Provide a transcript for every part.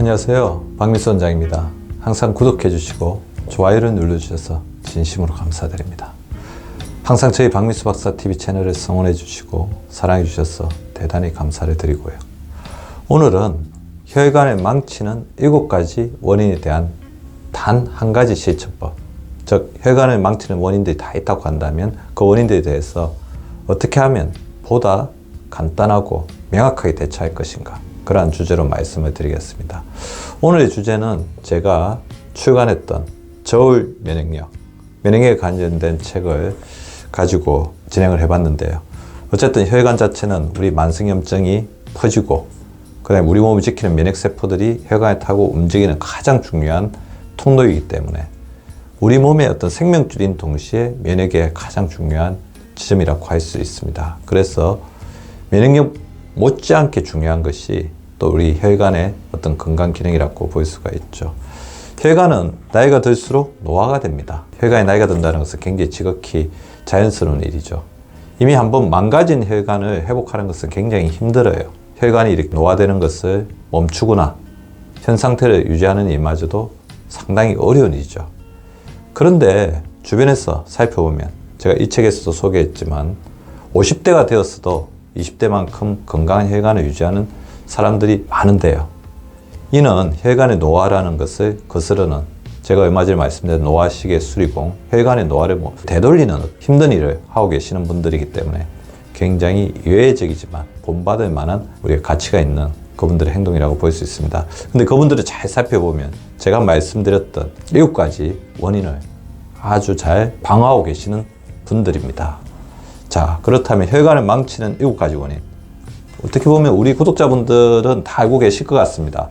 안녕하세요, 박민수 원장입니다. 항상 구독해 주시고 좋아요를 눌러주셔서 진심으로 감사드립니다. 항상 저희 박민수 박사 TV 채널을 성원해 주시고 사랑해 주셔서 대단히 감사를 드리고요. 오늘은 혈관을 망치는 7가지 원인에 대한 단 한 가지 실천법, 즉 혈관을 망치는 원인들이 다 있다고 한다면 그 원인들에 대해서 어떻게 하면 보다 간단하고 명확하게 대처할 것인가, 그러한 주제로 말씀을 드리겠습니다. 오늘의 주제는 제가 출간했던 저울 면역력, 면역력에 관련된 책을 가지고 진행을 해봤는데요. 어쨌든 혈관 자체는 우리 만성염증이 퍼지고 그다음에 우리 몸을 지키는 면역세포들이 혈관을 타고 움직이는 가장 중요한 통로이기 때문에 우리 몸의 어떤 생명줄인 동시에 면역의 가장 중요한 지점이라고 할 수 있습니다. 그래서 면역력 못지않게 중요한 것이 또 우리 혈관의 어떤 건강 기능이라고 볼 수가 있죠. 혈관은 나이가 들수록 노화가 됩니다. 혈관이 나이가 든다는 것은 굉장히 지극히 자연스러운 일이죠. 이미 한번 망가진 혈관을 회복하는 것은 굉장히 힘들어요. 혈관이 이렇게 노화되는 것을 멈추거나 현 상태를 유지하는 일마저도 상당히 어려운 일이죠. 그런데 주변에서 살펴보면 제가 이 책에서도 소개했지만 50대가 되었어도 20대만큼 건강한 혈관을 유지하는 사람들이 많은데요. 이는 혈관의 노화라는 것을 거스르는, 제가 얼마 전에 말씀드린 노화식의 수리공, 혈관의 노화를 되돌리는 힘든 일을 하고 계시는 분들이기 때문에 굉장히 예외적이지만 본받을 만한 우리가 가치가 있는 그분들의 행동이라고 볼 수 있습니다. 근데 그분들을 잘 살펴보면 제가 말씀드렸던 7가지 원인을 아주 잘 방어하고 계시는 분들입니다. 자, 그렇다면 혈관을 망치는 7가지 원인, 어떻게 보면 우리 구독자분들은 다 알고 계실 것 같습니다.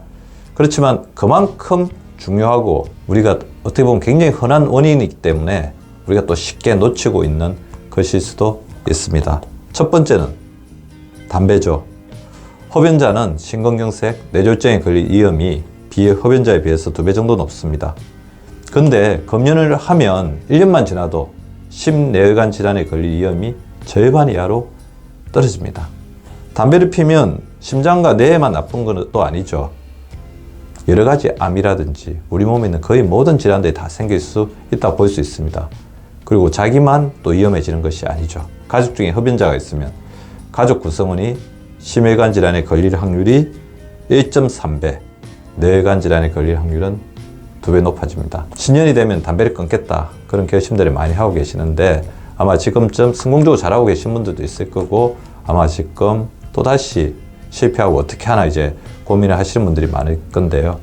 그렇지만 그만큼 중요하고 우리가 어떻게 보면 굉장히 흔한 원인이기 때문에 우리가 또 쉽게 놓치고 있는 것일 수도 있습니다. 첫 번째는 담배죠. 흡연자는 심근경색, 뇌졸중에 걸릴 위험이 비흡연자에 비해서 2배 정도 높습니다. 근데 금연을 하면 1년만 지나도 심내혈관 질환에 걸릴 위험이 절반 이하로 떨어집니다. 담배를 피면 심장과 뇌에만 나쁜 것도 아니죠. 여러 가지 암이라든지 우리 몸에 있는 거의 모든 질환들이 다 생길 수 있다고 볼 수 있습니다. 그리고 자기만 또 위험해지는 것이 아니죠. 가족 중에 흡연자가 있으면 가족 구성원이 심혈관 질환에 걸릴 확률이 1.3배, 뇌혈관 질환에 걸릴 확률은 2배 높아집니다. 신년이 되면 담배를 끊겠다, 그런 결심들을 많이 하고 계시는데 아마 지금쯤 성공적으로 잘하고 계신 분들도 있을 거고 아마 지금 또다시 실패하고 어떻게 하나 이제 고민을 하시는 분들이 많을 건데요.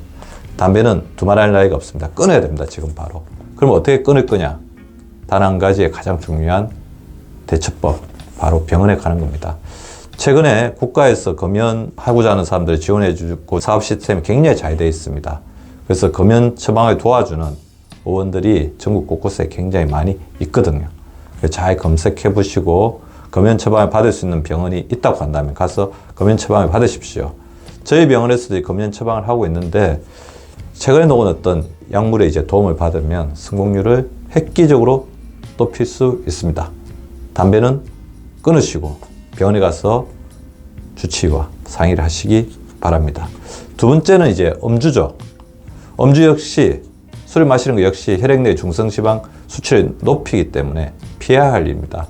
담배는 두말할 나위가 없습니다. 끊어야 됩니다, 지금 바로. 그럼 어떻게 끊을 거냐? 단 한 가지의 가장 중요한 대처법, 바로 병원에 가는 겁니다. 최근에 국가에서 금연하고자 하는 사람들을 지원해 주고 사업 시스템이 굉장히 잘 되어 있습니다. 그래서 금연 처방을 도와주는 의원들이 전국 곳곳에 굉장히 많이 있거든요. 잘 검색해 보시고 금연 처방을 받을 수 있는 병원이 있다고 한다면 가서 금연 처방을 받으십시오. 저희 병원에서도 금연 처방을 하고 있는데 최근에 놓은 어떤 약물에 이제 도움을 받으면 성공률을 획기적으로 높일 수 있습니다. 담배는 끊으시고 병원에 가서 주치의와 상의를 하시기 바랍니다. 두 번째는 이제 음주죠. 음주 역시 술을 마시는 것 역시 혈액 내 중성지방 수치를 높이기 때문에 피해야 할 일입니다.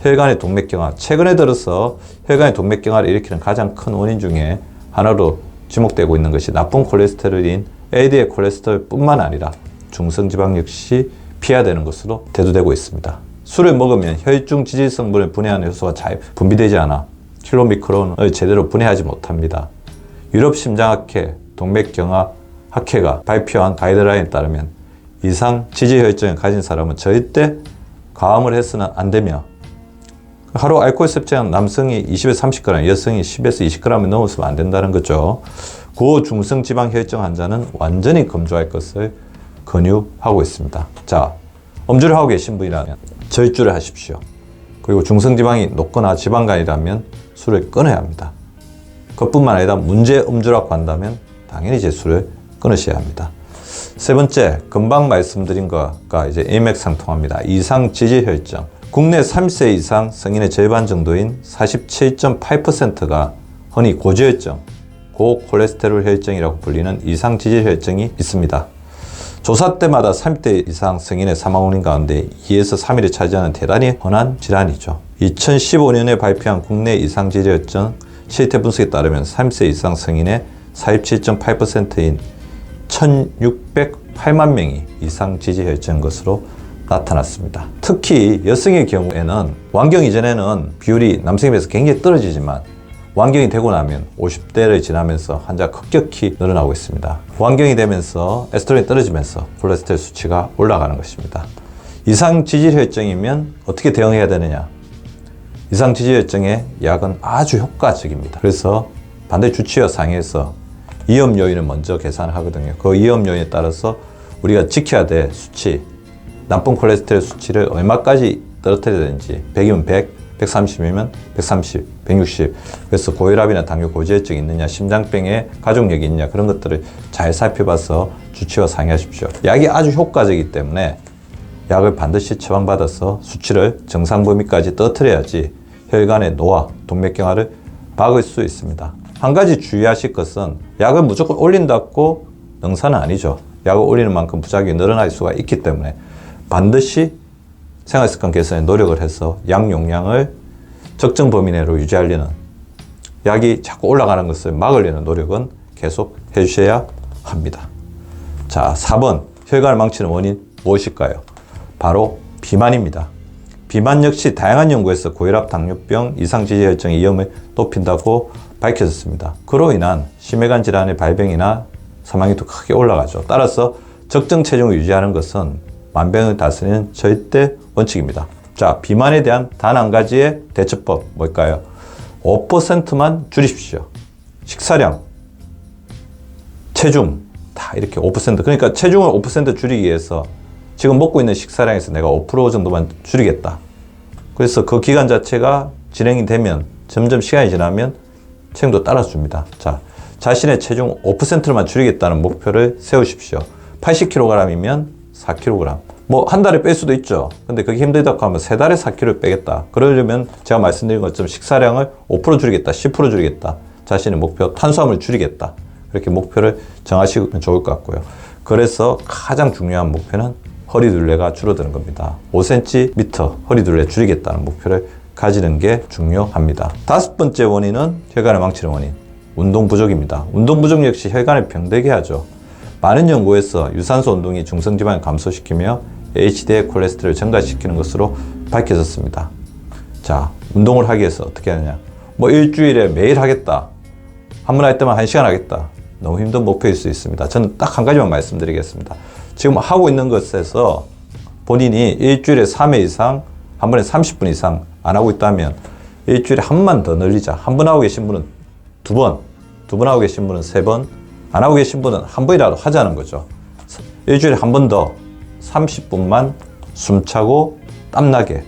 혈관의 동맥경화, 최근에 들어서 혈관의 동맥경화를 일으키는 가장 큰 원인 중에 하나로 지목되고 있는 것이 나쁜 콜레스테롤인 LDL 콜레스테롤 뿐만 아니라 중성지방 역시 피해야 되는 것으로 대두되고 있습니다. 술을 먹으면 혈중 지질 성분을 분해하는 효소가 잘 분비되지 않아 킬로미크론을 제대로 분해하지 못합니다. 유럽 심장학회, 동맥경화 학회가 발표한 가이드라인에 따르면 이상 지질혈증을 가진 사람은 절대 과음을 해서는 안 되며 하루 알코올 섭취한 남성이 20에서 30g, 여성이 10에서 20g을 넘어서면 안 된다는 거죠. 고중성 지방 혈증 환자는 완전히 금주할 것을 권유하고 있습니다. 자, 음주를 하고 계신 분이라면 절주를 하십시오. 그리고 중성 지방이 높거나 지방간이라면 술을 끊어야 합니다. 그것뿐만 아니라 문제 음주라고 한다면 당연히 이제 술을 끊으셔야 합니다. 세 번째, 금방 말씀드린 것과 이제 일맥상통합니다. 이상 지질혈증. 국내 30세 이상 성인의 절반 정도인 47.8%가 흔히 고지혈증, 고콜레스테롤 혈증이라고 불리는 이상지질혈증이 있습니다. 조사 때마다 30대 이상 성인의 사망 원인 가운데 2에서 3위를 차지하는 대단히 흔한 질환이죠. 2015년에 발표한 국내 이상지질혈증 실태 분석에 따르면 30세 이상 성인의 47.8%인 1608만 명이 이상지질혈증인 것으로 나타났습니다. 특히 여성의 경우에는 완경 이전에는 비율이 남성에 비해서 굉장히 떨어지지만 완경이 되고 나면 50대를 지나면서 환자가 급격히 늘어나고 있습니다. 완경이 되면서 에스트로겐이 떨어지면서 콜레스테롤 수치가 올라가는 것입니다. 이상지질혈증이면 어떻게 대응해야 되느냐? 이상지질혈증의 약은 아주 효과적입니다. 그래서 반대 주치의와 상의해서 위험 요인을 먼저 계산을 하거든요. 그 위험 요인에 따라서 우리가 지켜야 될 수치, 나쁜 콜레스테롤 수치를 얼마까지 떨어뜨려야 되는지 100이면 100, 130이면 130, 160. 그래서 고혈압이나 당뇨, 고지혈증이 있느냐, 심장병에 가족력이 있느냐 그런 것들을 잘 살펴봐서 주치의와 상의하십시오. 약이 아주 효과적이기 때문에 약을 반드시 처방받아서 수치를 정상 범위까지 떨어뜨려야지 혈관의 노화, 동맥경화를 막을 수 있습니다. 한 가지 주의하실 것은 약을 무조건 올린다고 능사는 아니죠. 약을 올리는 만큼 부작용이 늘어날 수가 있기 때문에 반드시 생활습관 개선에 노력을 해서 약 용량을 적정 범위 내로 유지하려는, 약이 자꾸 올라가는 것을 막으려는 노력은 계속 해주셔야 합니다. 자, 4번 혈관을 망치는 원인 무엇일까요? 바로 비만입니다. 비만 역시 다양한 연구에서 고혈압, 당뇨병, 이상지질혈증의 위험을 높인다고 밝혀졌습니다. 그로 인한 심혈관 질환의 발병이나 사망률도 크게 올라가죠. 따라서 적정 체중을 유지하는 것은 만병을 다스리는 절대 원칙입니다. 자, 비만에 대한 단 한 가지의 대처법 뭘까요? 5%만 줄이십시오. 식사량, 체중 다 이렇게 5%. 그러니까 체중을 5% 줄이기 위해서 지금 먹고 있는 식사량에서 내가 5% 정도만 줄이겠다. 그래서 그 기간 자체가 진행이 되면 점점 시간이 지나면 체중도 따라줍니다. 자, 자신의 체중 5%만 줄이겠다는 목표를 세우십시오. 80kg이면 4kg. 뭐 한 달에 뺄 수도 있죠. 근데 그게 힘들다고 하면 3달에 4kg 빼겠다. 그러려면 제가 말씀드린 것처럼 식사량을 5% 줄이겠다, 10% 줄이겠다. 자신의 목표, 탄수화물 줄이겠다. 이렇게 목표를 정하시면 좋을 것 같고요. 그래서 가장 중요한 목표는 허리둘레가 줄어드는 겁니다. 5cm 허리둘레 줄이겠다는 목표를 가지는 게 중요합니다. 5번째 원인은 혈관을 망치는 원인, 운동 부족입니다. 운동 부족 역시 혈관을 병들게 하죠. 많은 연구에서 유산소 운동이 중성지방을 감소시키며 HDL 콜레스테롤을 증가시키는 것으로 밝혀졌습니다. 자, 운동을 하기 위해서 어떻게 하느냐? 뭐 일주일에 매일 하겠다. 한 번 할 때만 1시간 하겠다. 너무 힘든 목표일 수 있습니다. 저는 딱 한 가지만 말씀드리겠습니다. 지금 하고 있는 것에서 본인이 일주일에 3회 이상, 한 번에 30분 이상 안 하고 있다면 일주일에 한 번만 더 늘리자. 한 번 하고 계신 분은 2번, 2번 하고 계신 분은 3번, 안 하고 계신 분은 한 번이라도 하자는 거죠. 일주일에 한 번 더 30분만 숨차고 땀나게,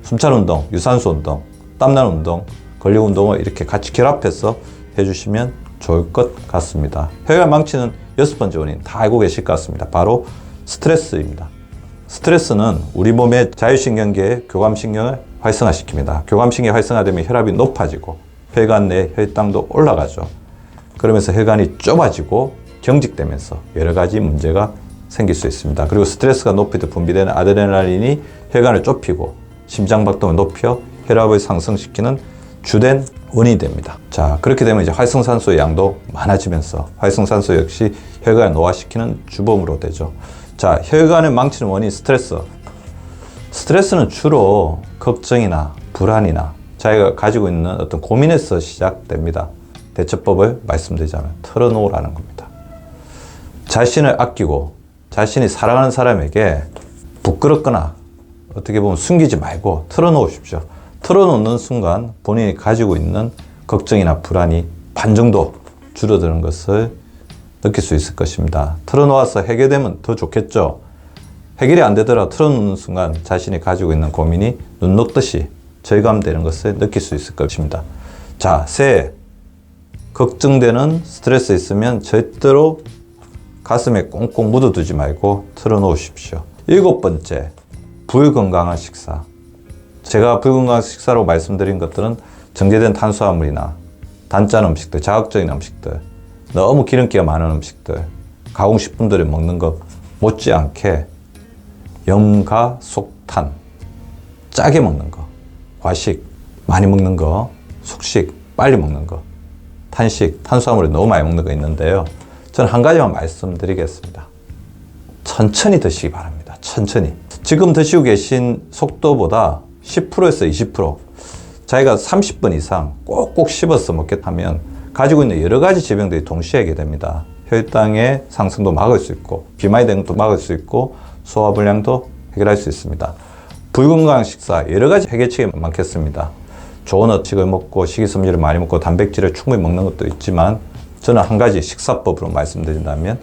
숨찬 운동, 유산소 운동, 땀나는 운동, 근력 운동을 이렇게 같이 결합해서 해주시면 좋을 것 같습니다. 혈관 망치는 6번째 원인 다 알고 계실 것 같습니다. 바로 스트레스입니다. 스트레스는 우리 몸의 자율신경계의 교감신경을 활성화시킵니다. 교감신경이 활성화되면 혈압이 높아지고 혈관 내 혈당도 올라가죠. 그러면서 혈관이 좁아지고 경직되면서 여러 가지 문제가 생길 수 있습니다. 그리고 스트레스가 높을 때 분비되는 아드레날린이 혈관을 좁히고 심장박동을 높여 혈압을 상승시키는 주된 원인이 됩니다. 자, 그렇게 되면 이제 활성산소의 양도 많아지면서 활성산소 역시 혈관을 노화시키는 주범으로 되죠. 자, 혈관을 망치는 원인 스트레스. 스트레스는 주로 걱정이나 불안이나 자기가 가지고 있는 어떤 고민에서 시작됩니다. 대처법을 말씀드리자면 털어놓으라는 겁니다. 자신을 아끼고 자신이 사랑하는 사람에게 부끄럽거나 어떻게 보면 숨기지 말고 털어놓으십시오. 털어놓는 순간 본인이 가지고 있는 걱정이나 불안이 반 정도 줄어드는 것을 느낄 수 있을 것입니다. 털어놓아서 해결되면 더 좋겠죠. 해결이 안 되더라도 털어놓는 순간 자신이 가지고 있는 고민이 눈 녹듯이 절감되는 것을 느낄 수 있을 것입니다. 자, 새해 걱정되는 스트레스 있으면 절대로 가슴에 꽁꽁 묻어두지 말고 털어놓으십시오. 7번째, 불건강한 식사. 제가 불건강한 식사로 말씀드린 것들은 정제된 탄수화물이나 단짠 음식들, 자극적인 음식들, 너무 기름기가 많은 음식들, 가공식품들을 먹는 것 못지않게 염가속탄, 짜게 먹는 거, 과식 많이 먹는 거, 속식 빨리 먹는 거, 탄식, 탄수화물을 너무 많이 먹는 거 있는데요. 저는 한 가지만 말씀드리겠습니다. 천천히 드시기 바랍니다. 천천히. 지금 드시고 계신 속도보다 10%에서 20%, 자기가 30분 이상 꼭꼭 씹어서 먹겠다면 가지고 있는 여러 가지 질병들이 동시에 하게 됩니다. 혈당의 상승도 막을 수 있고, 비만이 되는 것도 막을 수 있고, 소화불량도 해결할 수 있습니다. 불건강한 식사, 여러 가지 해결책이 많겠습니다. 좋은 음식을 먹고 식이섬유를 많이 먹고 단백질을 충분히 먹는 것도 있지만, 저는 한 가지 식사법으로 말씀드린다면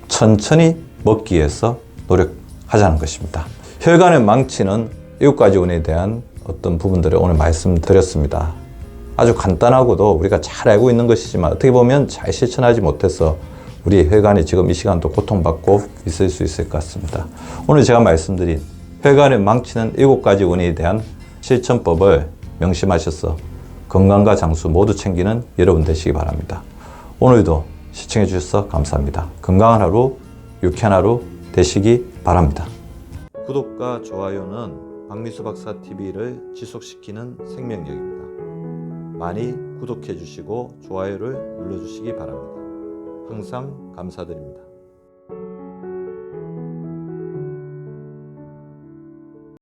천천히 먹기 위해서 노력하자는 것입니다. 혈관을 망치는 7가지 원인에 대한 어떤 부분들을 오늘 말씀드렸습니다. 아주 간단하고도 우리가 잘 알고 있는 것이지만 어떻게 보면 잘 실천하지 못해서 우리 혈관이 지금 이 시간도 고통받고 있을 수 있을 것 같습니다. 오늘 제가 말씀드린 혈관을 망치는 7가지 원인에 대한 실천법을 명심하셔서 건강과 장수 모두 챙기는 여러분 되시기 바랍니다. 오늘도 시청해 주셔서 감사합니다. 건강한 하루, 유쾌한 하루 되시기 바랍니다. 구독과 좋아요는 박미수 박사 TV를 지속시키는 생명력입니다. 많이 구독해 주시고 좋아요를 눌러 주시기 바랍니다. 항상 감사드립니다.